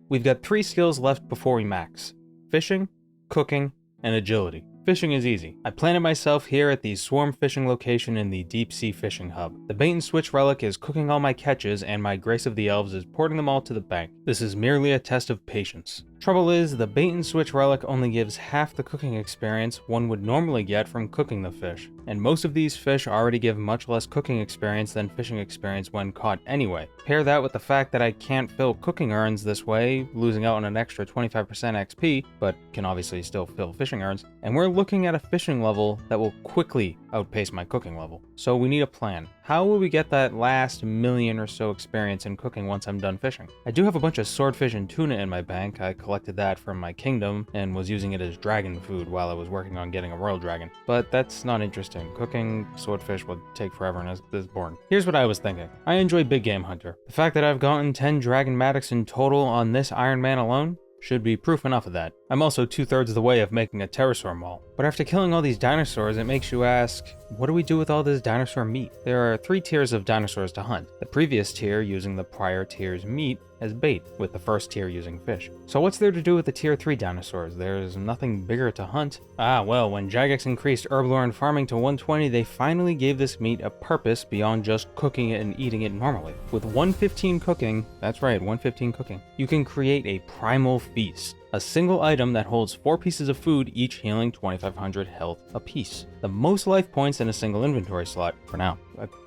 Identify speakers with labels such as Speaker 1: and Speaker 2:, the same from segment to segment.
Speaker 1: We've got 3 skills left before we max: fishing, cooking, and agility. Fishing is easy. I planted myself here at the swarm fishing location in the deep sea fishing hub. The bait and switch relic is cooking all my catches, and my Grace of the Elves is porting them all to the bank. This is merely a test of patience. Trouble is, the bait and switch relic only gives half the cooking experience one would normally get from cooking the fish, and most of these fish already give much less cooking experience than fishing experience when caught anyway. Pair that with the fact that I can't fill cooking urns this way, losing out on an extra 25% XP, but can obviously still fill fishing urns, and we're looking at a fishing level that will quickly outpace my cooking level. So we need a plan. How will we get that last million or so experience in cooking once I'm done fishing? I do have a bunch of swordfish and tuna in my bank. I collected that from my kingdom and was using it as dragon food while I was working on getting a royal dragon. But that's not interesting. Cooking swordfish would take forever and is boring. Here's what I was thinking. I enjoy big game hunter. The fact that I've gotten 10 dragonmatics in total on this Iron Man alone should be proof enough of that. I'm also 2/3 of the way of making a pterosaur maul. But after killing all these dinosaurs, it makes you ask, what do we do with all this dinosaur meat? There are 3 tiers of dinosaurs to hunt. The previous tier using the prior tier's meat as bait, with the first tier using fish. So what's there to do with the tier 3 dinosaurs? There's nothing bigger to hunt. Well, when Jagex increased herblore and farming to 120, they finally gave this meat a purpose beyond just cooking it and eating it normally. With 115 cooking, that's right, 115 cooking, you can create a primal feast. A single item that holds 4 pieces of food, each healing 2500 health apiece. The most life points in a single inventory slot, for now.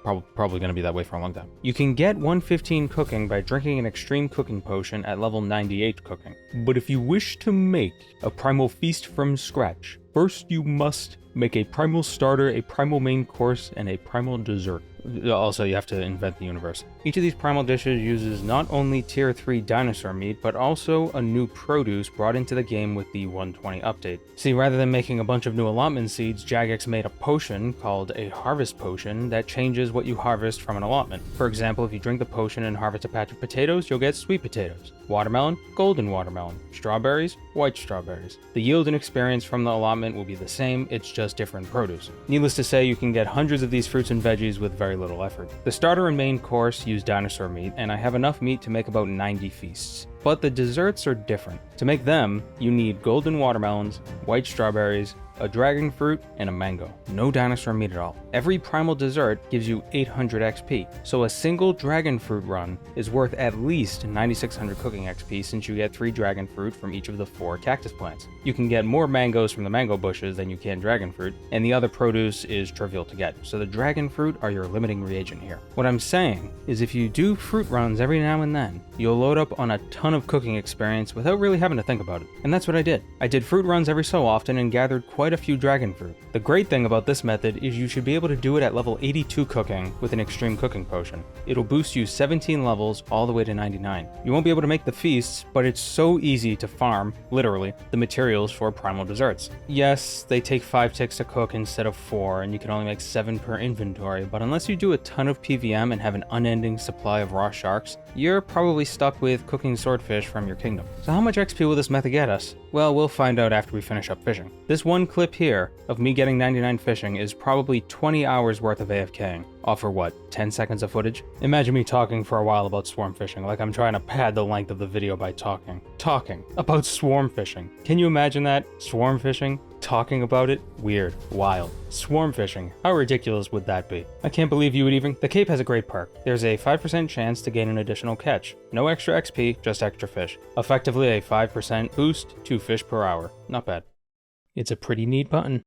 Speaker 1: Probably going to be that way for a long time. You can get 115 cooking by drinking an extreme cooking potion at level 98 cooking. But if you wish to make a primal feast from scratch, first you must make a primal starter, a primal main course, and a primal dessert. Also, you have to invent the universe. Each of these primal dishes uses not only tier 3 dinosaur meat, but also a new produce brought into the game with the 120 update. See, rather than making a bunch of new allotment seeds, Jagex made a potion called a harvest potion that changes what you harvest from an allotment. For example, if you drink the potion and harvest a patch of potatoes, you'll get sweet potatoes. Watermelon, golden watermelon. Strawberries, white strawberries. The yield and experience from the allotment will be the same, it's just different produce. Needless to say, you can get hundreds of these fruits and veggies with very little effort. The starter and main course use dinosaur meat, and I have enough meat to make about 90 feasts. But the desserts are different. To make them, you need golden watermelons, white strawberries, a dragon fruit, and a mango. No dinosaur meat at all. Every primal dessert gives you 800 XP, so a single dragon fruit run is worth at least 9600 cooking XP since you get 3 dragon fruit from each of the 4 cactus plants. You can get more mangoes from the mango bushes than you can dragon fruit, and the other produce is trivial to get, so the dragon fruit are your limiting reagent here. What I'm saying is if you do fruit runs every now and then, you'll load up on a ton of cooking experience without really having to think about it. And that's what I did. I did fruit runs every so often and gathered quite a few dragon fruit. The great thing about this method is you should be able to do it at level 82 cooking with an extreme cooking potion. It'll boost you 17 levels all the way to 99. You won't be able to make the feasts, but it's so easy to farm, literally, the materials for primal desserts. Yes, they take 5 ticks to cook instead of 4, and you can only make 7 per inventory, but unless you do a ton of PVM and have an unending supply of raw sharks, you're probably stuck with cooking swordfish from your kingdom. So how much XP will this method get us? Well, we'll find out after we finish up fishing. This one clip here of me getting 99 fishing is probably 20 hours worth of AFKing. Off for what, 10 seconds of footage? Imagine me talking for a while about swarm fishing, like I'm trying to pad the length of the video by talking. Talking about swarm fishing. Can you imagine that? Swarm fishing? Talking about it? Weird. Wild. Swarm fishing. How ridiculous would that be? I can't believe you would even... The Cape has a great perk. There's a 5% chance to gain an additional catch. No extra XP, just extra fish. Effectively a 5% boost to fish per hour. Not bad. It's a pretty neat button.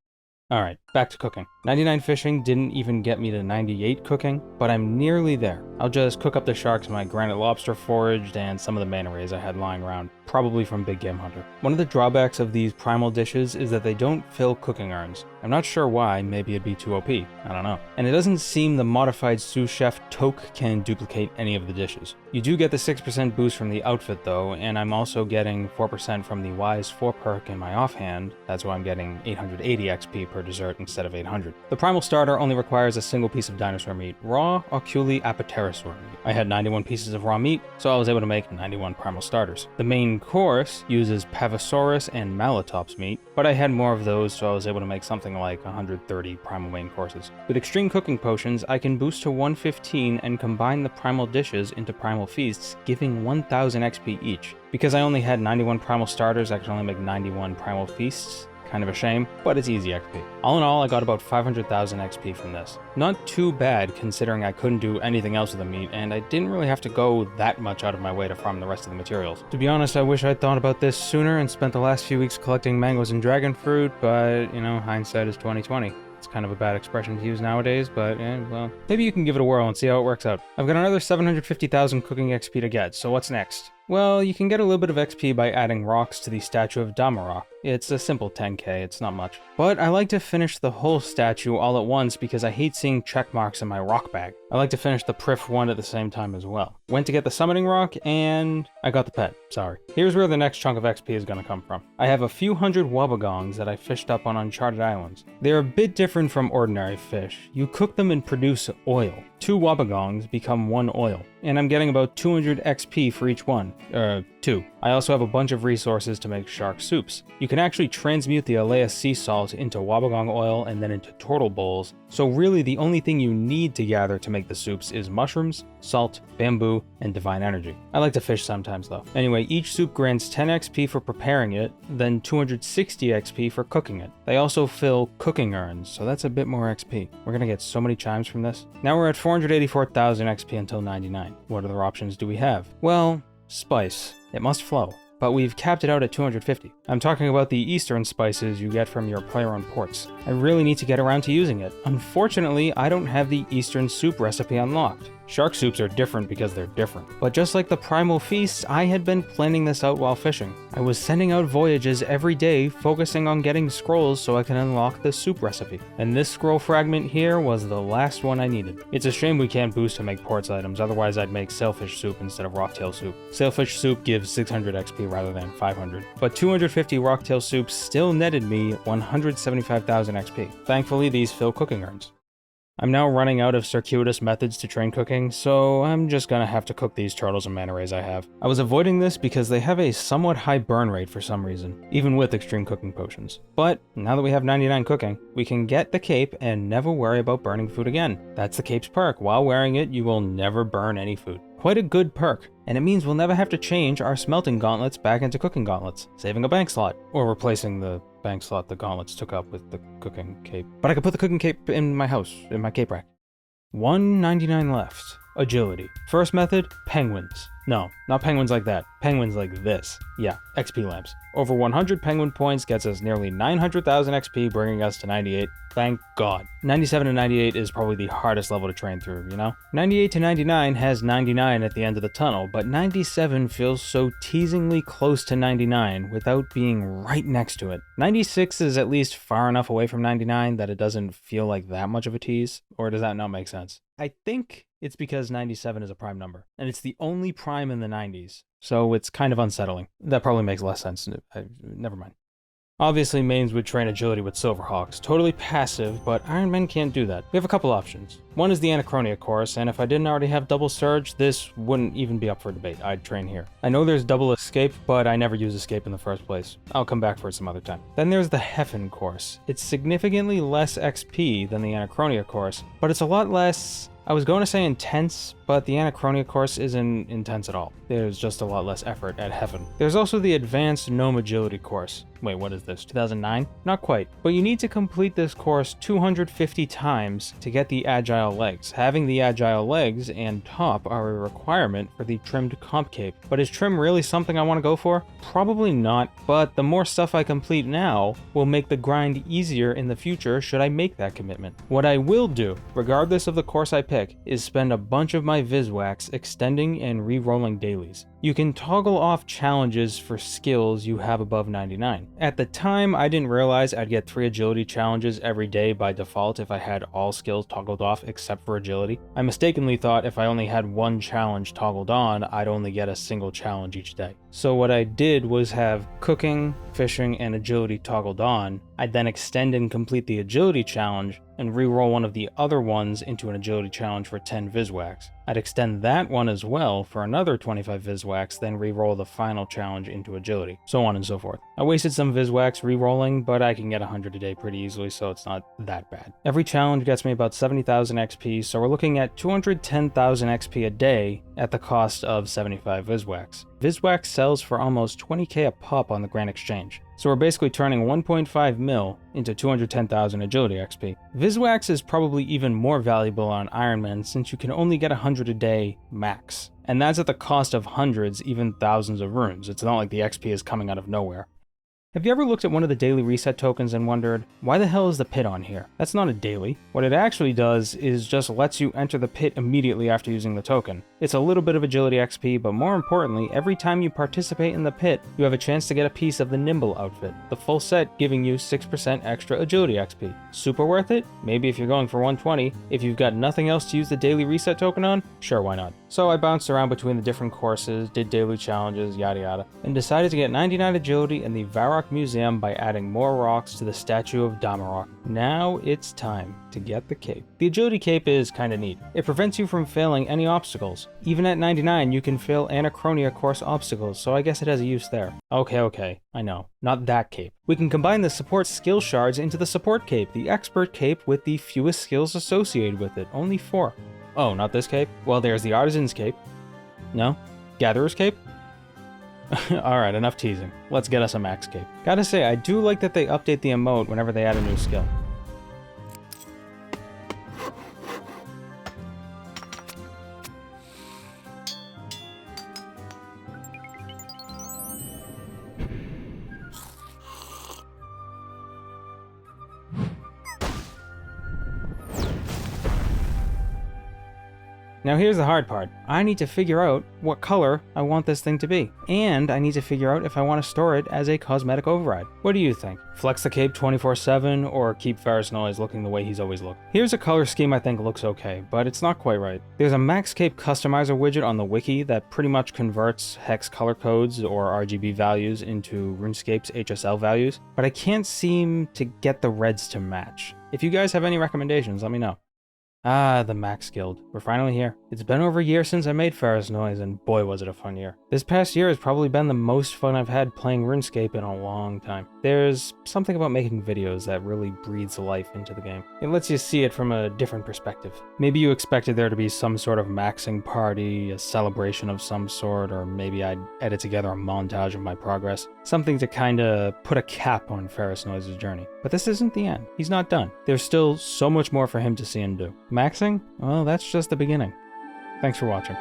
Speaker 1: Alright, back to cooking. 99 fishing didn't even get me to 98 cooking, but I'm nearly there. I'll just cook up the sharks my granite lobster foraged and some of the manta rays I had lying around, probably from Big Game Hunter. One of the drawbacks of these primal dishes is that they don't fill cooking urns. I'm not sure why, maybe it'd be too OP, I don't know. And it doesn't seem the modified sous chef toque can duplicate any of the dishes. You do get the 6% boost from the outfit though, and I'm also getting 4% from the Wise 4 perk in my offhand. That's why I'm getting 880 XP per dessert instead of 800. The primal starter only requires a single piece of dinosaur meat, raw oculi apatera assortment. I had 91 pieces of raw meat, so I was able to make 91 primal starters. The main course uses Pavosaurus and Malatops meat, but I had more of those, so I was able to make something like 130 primal main courses. With extreme cooking potions, I can boost to 115 and combine the primal dishes into primal feasts, giving 1000 XP each. Because I only had 91 primal starters, I could only make 91 primal feasts. Kind of a shame, but it's easy XP. All in all, I got about 500,000 XP from this. Not too bad considering I couldn't do anything else with the meat, and I didn't really have to go that much out of my way to farm the rest of the materials. To be honest, I wish I'd thought about this sooner and spent the last few weeks collecting mangoes and dragon fruit, but, you know, hindsight is 20/20. It's kind of a bad expression to use nowadays, but, well, maybe you can give it a whirl and see how it works out. I've got another 750,000 cooking XP to get, so what's next? Well, you can get a little bit of XP by adding rocks to the statue of Damarok. It's a simple 10k, it's not much. But I like to finish the whole statue all at once because I hate seeing check marks in my rock bag. I like to finish the Prif one at the same time as well. Went to get the summoning rock, and I got the pet, sorry. Here's where the next chunk of XP is gonna come from. I have a few hundred wobbegongs that I fished up on Uncharted Islands. They're a bit different from ordinary fish. You cook them and produce oil. 2 wobbegongs become 1 oil, and I'm getting about 200 XP for each one. 2. I also have a bunch of resources to make shark soups. You can actually transmute the Alea sea salt into wobbegong oil and then into turtle bowls, so really the only thing you need to gather to make the soups is mushrooms, salt, bamboo, and divine energy. I like to fish sometimes though. Anyway, each soup grants 10 XP for preparing it, then 260 XP for cooking it. They also fill cooking urns, so that's a bit more XP. We're gonna get so many chimes from this. Now we're at 484,000 XP until 99. What other options do we have? Well, spice. It must flow. But we've capped it out at 250. I'm talking about the eastern spices you get from your player-owned ports. I really need to get around to using it. Unfortunately, I don't have the eastern soup recipe unlocked. Shark soups are different because they're different. But just like the primal feasts, I had been planning this out while fishing. I was sending out voyages every day, focusing on getting scrolls so I can unlock the soup recipe. And this scroll fragment here was the last one I needed. It's a shame we can't boost to make ports items, otherwise I'd make sailfish soup instead of rocktail soup. Sailfish soup gives 600 XP rather than 500. But 250 rocktail soups still netted me 175,000 XP. Thankfully, these fill cooking urns. I'm now running out of circuitous methods to train cooking, so I'm just gonna have to cook these turtles and manta rays I have. I was avoiding this because they have a somewhat high burn rate for some reason, even with extreme cooking potions. But now that we have 99 cooking, we can get the cape and never worry about burning food again. That's the cape's perk. While wearing it, you will never burn any food. Quite a good perk, and it means we'll never have to change our smelting gauntlets back into cooking gauntlets, saving a bank slot, or replacing the bank slot the gauntlets took up with the cooking cape. But I could put the cooking cape in my house, in my cape rack. 199 left. Agility. First method, penguins. No, not penguins like that. Penguins like this. Yeah, XP lamps. Over 100 penguin points gets us nearly 900,000 XP, bringing us to 98. Thank God. 97 to 98 is probably the hardest level to train through, you know? 98 to 99 has 99 at the end of the tunnel, but 97 feels so teasingly close to 99 without being right next to it. 96 is at least far enough away from 99 that it doesn't feel like that much of a tease, or does that not make sense? I think it's because 97 is a prime number, and it's the only prime in the 90s, so it's kind of unsettling. That probably makes less sense. Never mind. Obviously, mains would train agility with Silverhawks. Totally passive, but Iron Men can't do that. We have a couple options. One is the Anachronia course, and if I didn't already have double surge, this wouldn't even be up for debate. I'd train here. I know there's double escape, but I never use escape in the first place. I'll come back for it some other time. Then there's the Heffen course. It's significantly less XP than the Anachronia course, but it's a lot less... I was going to say intense, but the Anachronia course isn't intense at all. There's just a lot less effort at Heaven. There's also the Advanced Gnome Agility course. Wait, what is this, 2009? Not quite, but you need to complete this course 250 times to get the Agile legs. Having the Agile legs and top are a requirement for the trimmed comp cape. But is trim really something I want to go for? Probably not, but the more stuff I complete now will make the grind easier in the future should I make that commitment. What I will do, regardless of the course I pick, is spend a bunch of my Viswax extending and re-rolling dailies. You can toggle off challenges for skills you have above 99. At the time, I didn't realize I'd get 3 agility challenges every day by default if I had all skills toggled off except for agility. I mistakenly thought if I only had 1 challenge toggled on, I'd only get a single challenge each day. So what I did was have cooking, fishing, and agility toggled on. I'd then extend and complete the agility challenge and re-roll one of the other ones into an agility challenge for 10 Viswax. I'd extend that one as well for another 25 Viswax, then re-roll the final challenge into agility, so on and so forth. I wasted some Viswax re-rolling, but I can get 100 a day pretty easily, so it's not that bad. Every challenge gets me about 70,000 XP, so we're looking at 210,000 XP a day at the cost of 75 Viswax. Viswax sells for almost 20k a pop on the Grand Exchange, so we're basically turning 1.5 mil into 210,000 agility XP. Viswax is probably even more valuable on Ironman since you can only get 100 a day max, and that's at the cost of hundreds, even thousands of runes. It's not like the XP is coming out of nowhere. Have you ever looked at one of the daily reset tokens and wondered, why the hell is the pit on here? That's not a daily. What it actually does is just lets you enter the pit immediately after using the token. It's a little bit of agility XP, but more importantly, every time you participate in the pit, you have a chance to get a piece of the Nimble outfit, the full set giving you 6% extra agility XP. Super worth it? Maybe if you're going for 120. If you've got nothing else to use the daily reset token on, sure, why not? So I bounced around between the different courses, did daily challenges, yada yada, and decided to get 99 agility in the Varrock Museum by adding more rocks to the statue of Damarok. Now it's time to get the cape. The agility cape is kinda neat. It prevents you from failing any obstacles. Even at 99, you can fail Anachronia course obstacles, so I guess it has a use there. Okay, I know. Not that cape. We can combine the support skill shards into the support cape, the expert cape with the fewest skills associated with it, only 4. Oh, not this cape? Well, there's the Artisan's cape. No? Gatherer's cape? Alright, enough teasing. Let's get us a max cape. Gotta say, I do like that they update the emote whenever they add a new skill. Now here's the hard part. I need to figure out what color I want this thing to be. And I need to figure out if I want to store it as a cosmetic override. What do you think? Flex the cape 24/7 or keep Ferrous Noise looking the way he's always looked? Here's a color scheme I think looks okay, but it's not quite right. There's a Max Cape Customizer widget on the wiki that pretty much converts hex color codes or RGB values into RuneScape's HSL values, but I can't seem to get the reds to match. If you guys have any recommendations, let me know. Ah, the Max Guild. We're finally here. It's been over a year since I made Ferrous Noise, and boy was it a fun year. This past year has probably been the most fun I've had playing RuneScape in a long time. There's something about making videos that really breathes life into the game. It lets you see it from a different perspective. Maybe you expected there to be some sort of maxing party, a celebration of some sort, or maybe I'd edit together a montage of my progress. Something to kinda put a cap on Ferrous Noise's journey. But this isn't the end. He's not done. There's still so much more for him to see and do. Maxing? Well, that's just the beginning. Thanks for watching.